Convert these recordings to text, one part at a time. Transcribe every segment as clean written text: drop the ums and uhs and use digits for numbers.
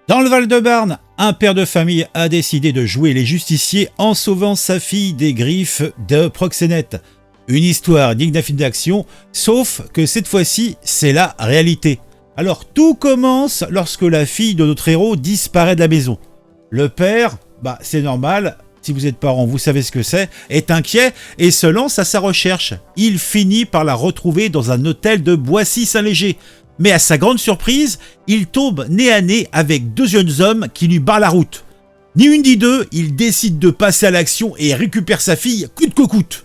Dans le Val-de-Marne, un père de famille a décidé de jouer les justiciers en sauvant sa fille des griffes de proxénètes. Une histoire digne d'un film d'action, sauf que cette fois-ci, c'est la réalité. Alors tout commence lorsque la fille de notre héros disparaît de la maison. Le père, c'est normal, si vous êtes parent, vous savez ce que c'est, est inquiet et se lance à sa recherche. Il finit par la retrouver dans un hôtel de Boissy-Saint-Léger. Mais à sa grande surprise, il tombe nez à nez avec deux jeunes hommes qui lui barrent la route. Ni une ni deux, il décide de passer à l'action et récupère sa fille coûte que coûte.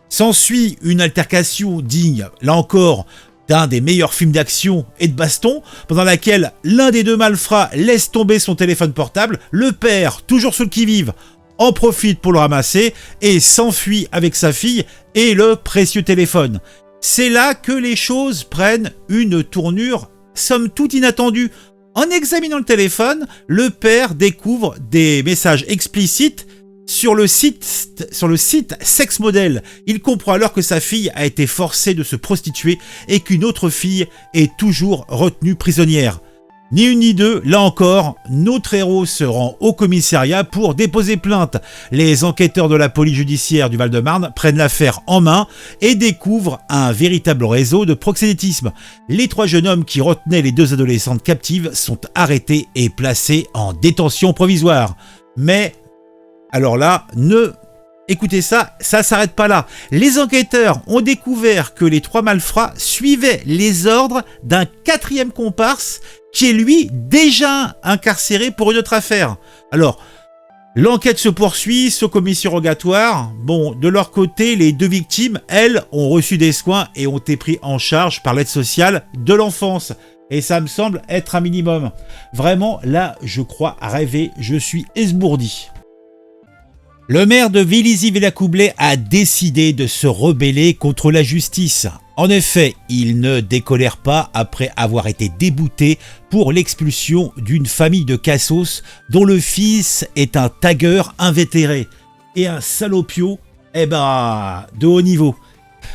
S'ensuit une altercation digne, là encore, d'un des meilleurs films d'action et de baston, pendant laquelle l'un des deux malfrats laisse tomber son téléphone portable, le père, toujours sur le qui-vive, en profite pour le ramasser et s'enfuit avec sa fille et le précieux téléphone. C'est là que les choses prennent une tournure somme toute inattendue. En examinant le téléphone, le père découvre des messages explicites sur le site Sex Model. Il comprend alors que sa fille a été forcée de se prostituer et qu'une autre fille est toujours retenue prisonnière. Ni une ni deux, là encore, notre héros se rend au commissariat pour déposer plainte. Les enquêteurs de la police judiciaire du Val-de-Marne prennent l'affaire en main et découvrent un véritable réseau de proxénétisme. Les trois jeunes hommes qui retenaient les deux adolescentes captives sont arrêtés et placés en détention provisoire. Mais, alors là, écoutez ça s'arrête pas là. Les enquêteurs ont découvert que les trois malfrats suivaient les ordres d'un quatrième comparse qui est lui déjà incarcéré pour une autre affaire. Alors, l'enquête se poursuit, ce commission rogatoire. Bon, de leur côté, les deux victimes, elles, ont reçu des soins et ont été pris en charge par l'aide sociale de l'enfance. Et ça me semble être un minimum. Vraiment, là, je crois rêver, je suis esbourdi. Le maire de Vélizy-Villacoublay a décidé de se rebeller contre la justice. En effet, il ne décolère pas après avoir été débouté pour l'expulsion d'une famille de cassos dont le fils est un tagueur invétéré et un salopio, de haut niveau.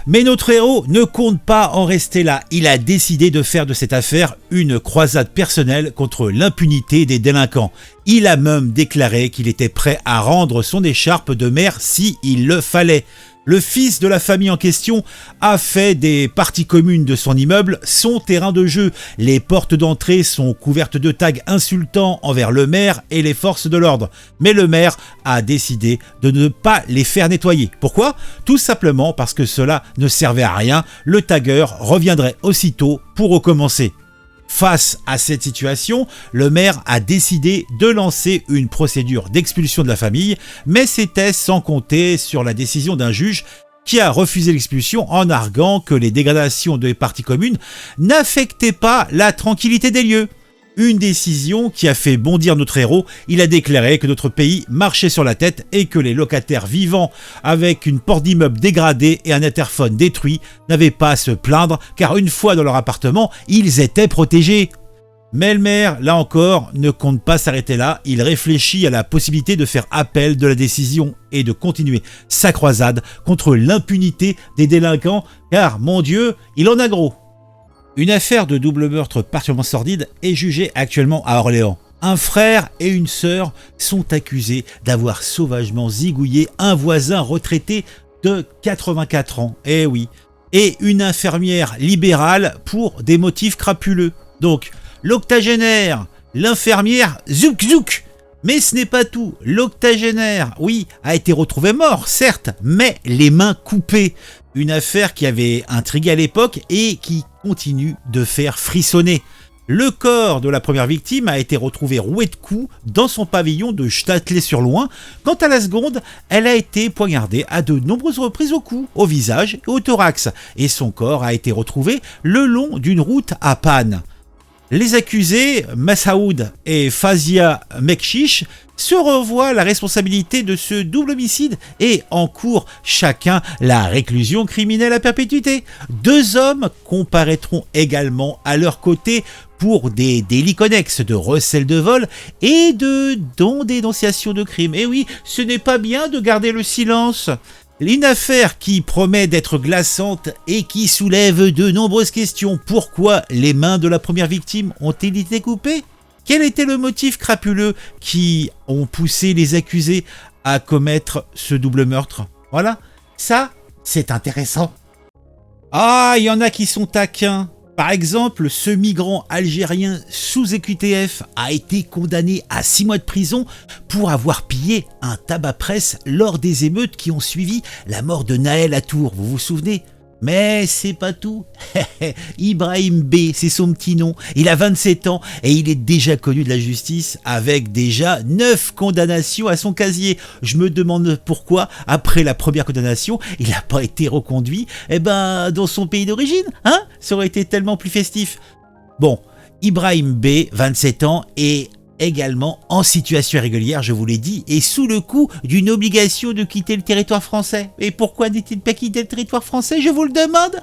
Mais notre héros ne compte pas en rester là. Il a décidé de faire de cette affaire une croisade personnelle contre l'impunité des délinquants. Il a même déclaré qu'il était prêt à rendre son écharpe de maire si il le fallait. Le fils de la famille en question a fait des parties communes de son immeuble son terrain de jeu. Les portes d'entrée sont couvertes de tags insultants envers le maire et les forces de l'ordre. Mais le maire a décidé de ne pas les faire nettoyer. Pourquoi ? Tout simplement parce que cela ne servait à rien. Le tagueur reviendrait aussitôt pour recommencer. Face à cette situation, le maire a décidé de lancer une procédure d'expulsion de la famille, mais c'était sans compter sur la décision d'un juge qui a refusé l'expulsion en arguant que les dégradations des parties communes n'affectaient pas la tranquillité des lieux. Une décision qui a fait bondir notre héros. Il a déclaré que notre pays marchait sur la tête et que les locataires vivant avec une porte d'immeuble dégradée et un interphone détruit n'avaient pas à se plaindre car une fois dans leur appartement, ils étaient protégés. Mais le maire, là encore, ne compte pas s'arrêter là. Il réfléchit à la possibilité de faire appel de la décision et de continuer sa croisade contre l'impunité des délinquants car, mon Dieu, il en a gros. Une affaire de double meurtre particulièrement sordide est jugée actuellement à Orléans. Un frère et une sœur sont accusés d'avoir sauvagement zigouillé un voisin retraité de 84 ans. Eh oui. Et une infirmière libérale pour des motifs crapuleux. Donc, l'octogénaire, l'infirmière, zouk zouk. Mais ce n'est pas tout. L'octogénaire, oui, a été retrouvé mort, certes, mais les mains coupées. Une affaire qui avait intrigué à l'époque et qui continue de faire frissonner. Le corps de la première victime a été retrouvé roué de coups dans son pavillon de Châtelet-sur-Loing. Quant à la seconde, elle a été poignardée à de nombreuses reprises au cou, au visage et au thorax. Et son corps a été retrouvé le long d'une route à Panne. Les accusés, Massaoud et Fazia Mekchiche, se revoient la responsabilité de ce double homicide et encourent chacun la réclusion criminelle à perpétuité. Deux hommes comparaîtront également à leur côté pour des délits connexes de recel de vol et de dénonciation de crime. Et oui, ce n'est pas bien de garder le silence. Une affaire qui promet d'être glaçante et qui soulève de nombreuses questions. Pourquoi les mains de la première victime ont-elles été coupées ? Quel était le motif crapuleux qui ont poussé les accusés à commettre ce double meurtre? Voilà, ça, c'est intéressant. Ah, il y en a qui sont taquins. Par exemple, ce migrant algérien sous EQTF a été condamné à 6 mois de prison pour avoir pillé un tabac-presse lors des émeutes qui ont suivi la mort de Naël à Tours, vous vous souvenez? Mais c'est pas tout. Ibrahim B, c'est son petit nom. Il a 27 ans et il est déjà connu de la justice avec déjà 9 condamnations à son casier. Je me demande pourquoi, après la première condamnation, il n'a pas été reconduit dans son pays d'origine. Hein? Ça aurait été tellement plus festif. Bon, Ibrahim B, 27 ans, est également en situation irrégulière, je vous l'ai dit, et sous le coup d'une obligation de quitter le territoire français. Et pourquoi n'est-il pas quitté le territoire français, je vous le demande?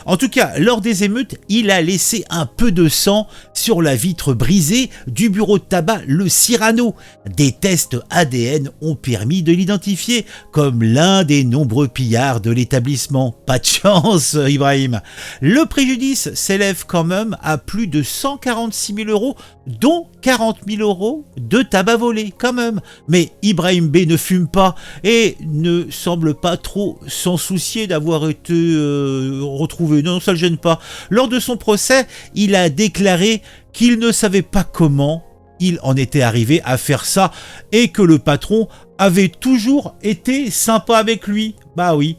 En tout cas, lors des émeutes, il a laissé un peu de sang sur la vitre brisée du bureau de tabac Le Cyrano. Des tests ADN ont permis de l'identifier comme l'un des nombreux pillards de l'établissement. Pas de chance, Ibrahim. Le préjudice s'élève quand même à plus de 146 000 €, dont 40 000 € de tabac volé, quand même. Mais Ibrahim B ne fume pas et ne semble pas trop s'en soucier d'avoir été retrouvé. Non, ça le gêne pas. Lors de son procès, il a déclaré qu'il ne savait pas comment il en était arrivé à faire ça et que le patron avait toujours été sympa avec lui. Bah oui,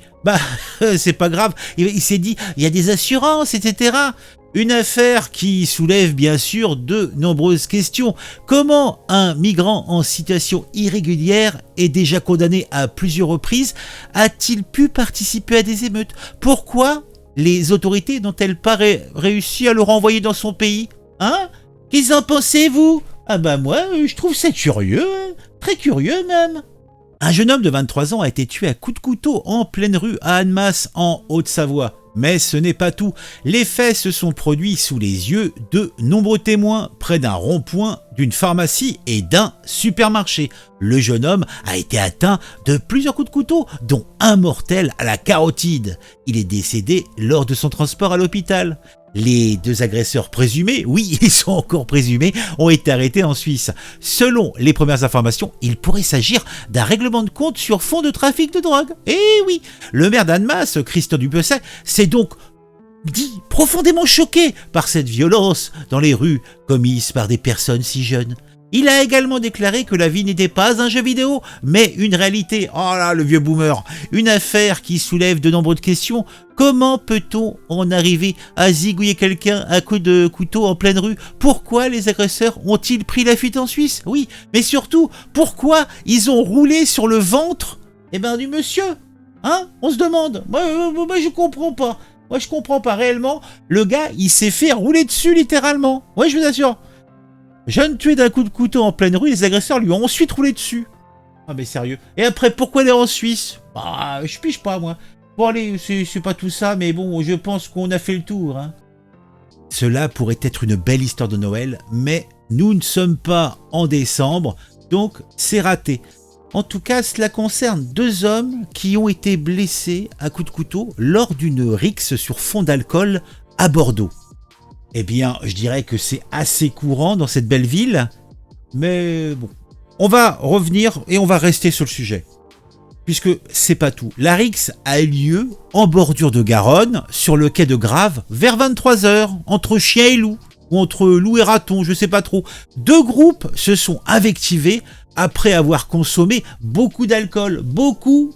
c'est pas grave. Il s'est dit, il y a des assurances, etc. Une affaire qui soulève bien sûr de nombreuses questions. Comment un migrant en situation irrégulière et déjà condamné à plusieurs reprises a-t-il pu participer à des émeutes? Pourquoi les autorités n'ont-elles pas réussi à le renvoyer dans son pays? Hein? Qu'en pensez-vous? Ah moi, je trouve ça curieux, hein. Très curieux même. Un jeune homme de 23 ans a été tué à coups de couteau en pleine rue à Annemasse, en Haute-Savoie. Mais ce n'est pas tout. Les faits se sont produits sous les yeux de nombreux témoins, près d'un rond-point, d'une pharmacie et d'un supermarché. Le jeune homme a été atteint de plusieurs coups de couteau, dont un mortel à la carotide. Il est décédé lors de son transport à l'hôpital. Les 2 agresseurs présumés, oui, ils sont encore présumés, ont été arrêtés en Suisse. Selon les premières informations, il pourrait s'agir d'un règlement de compte sur fond de trafic de drogue. Eh oui, le maire d'Annemasse, Christian Dupesset, s'est donc dit profondément choqué par cette violence dans les rues commise par des personnes si jeunes. Il a également déclaré que la vie n'était pas un jeu vidéo, mais une réalité. Oh là, le vieux boomer. Une affaire qui soulève de nombreuses questions. Comment peut-on en arriver à zigouiller quelqu'un à coups de couteau en pleine rue? Pourquoi les agresseurs ont-ils pris la fuite en Suisse? Oui, mais surtout, pourquoi ils ont roulé sur le ventre du monsieur? Hein? On se demande. Moi, je comprends pas. Moi, je comprends pas réellement. Le gars, il s'est fait rouler dessus littéralement. Oui, je vous assure. Jeune tué d'un coup de couteau en pleine rue, les agresseurs lui ont ensuite roulé dessus. Ah mais sérieux. Et après, pourquoi aller en Suisse? Je pige pas moi. Bon allez, c'est pas tout ça, mais bon, je pense qu'on a fait le tour. Hein. Cela pourrait être une belle histoire de Noël, mais nous ne sommes pas en décembre, donc c'est raté. En tout cas, cela concerne 2 hommes qui ont été blessés à coups de couteau lors d'une rixe sur fond d'alcool à Bordeaux. Eh bien, je dirais que c'est assez courant dans cette belle ville, mais bon. On va revenir et on va rester sur le sujet. Puisque c'est pas tout. La rixe a eu lieu en bordure de Garonne, sur le quai de Grave, vers 23h, entre chien et loup, ou entre loup et raton, je sais pas trop. 2 groupes se sont invectivés après avoir consommé beaucoup d'alcool. Beaucoup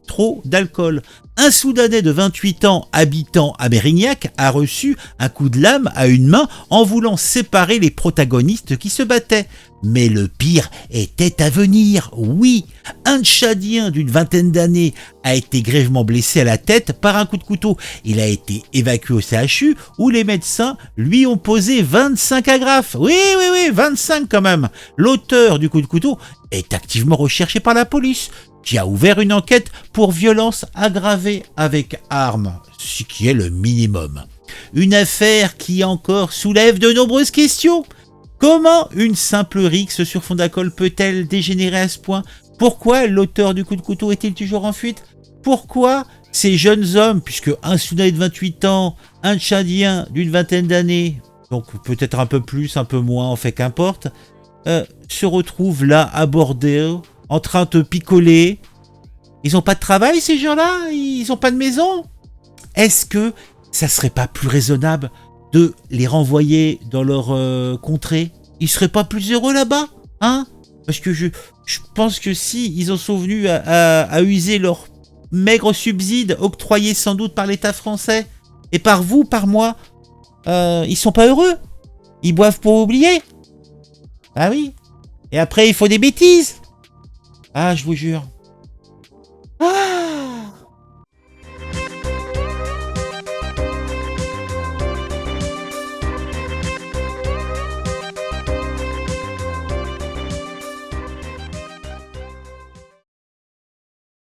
trop d'alcool. Un Soudanais de 28 ans habitant à Mérignac a reçu un coup de lame à une main en voulant séparer les protagonistes qui se battaient. Mais le pire était à venir, oui. Un Tchadien d'une 20aine d'années a été grièvement blessé à la tête par un coup de couteau. Il a été évacué au CHU où les médecins lui ont posé 25 agrafes. Oui, 25 quand même. L'auteur du coup de couteau est activement recherché par la police, qui a ouvert une enquête pour violence aggravée avec arme, ce qui est le minimum. Une affaire qui encore soulève de nombreuses questions. Comment une simple rixe sur fond d'alcool peut-elle dégénérer à ce point? Pourquoi l'auteur du coup de couteau est-il toujours en fuite? Pourquoi ces jeunes hommes, puisque un Soudanais de 28 ans, un Tchadien d'une 20aine d'années, donc peut-être un peu plus, un peu moins, en fait, qu'importe, se retrouvent là, à Bordeaux, en train de picoler. Ils ont pas de travail, ces gens-là? Ils ont pas de maison? Est-ce que ça serait pas plus raisonnable de les renvoyer dans leur contrée? Ils seraient pas plus heureux là-bas? Hein? Parce que je pense que si ils en sont venus à user leur maigre subside octroyé sans doute par l'État français et par vous, par moi, ils sont pas heureux. Ils boivent pour oublier. Ah oui. Et après, il faut des bêtises. Ah, je vous jure. Ah,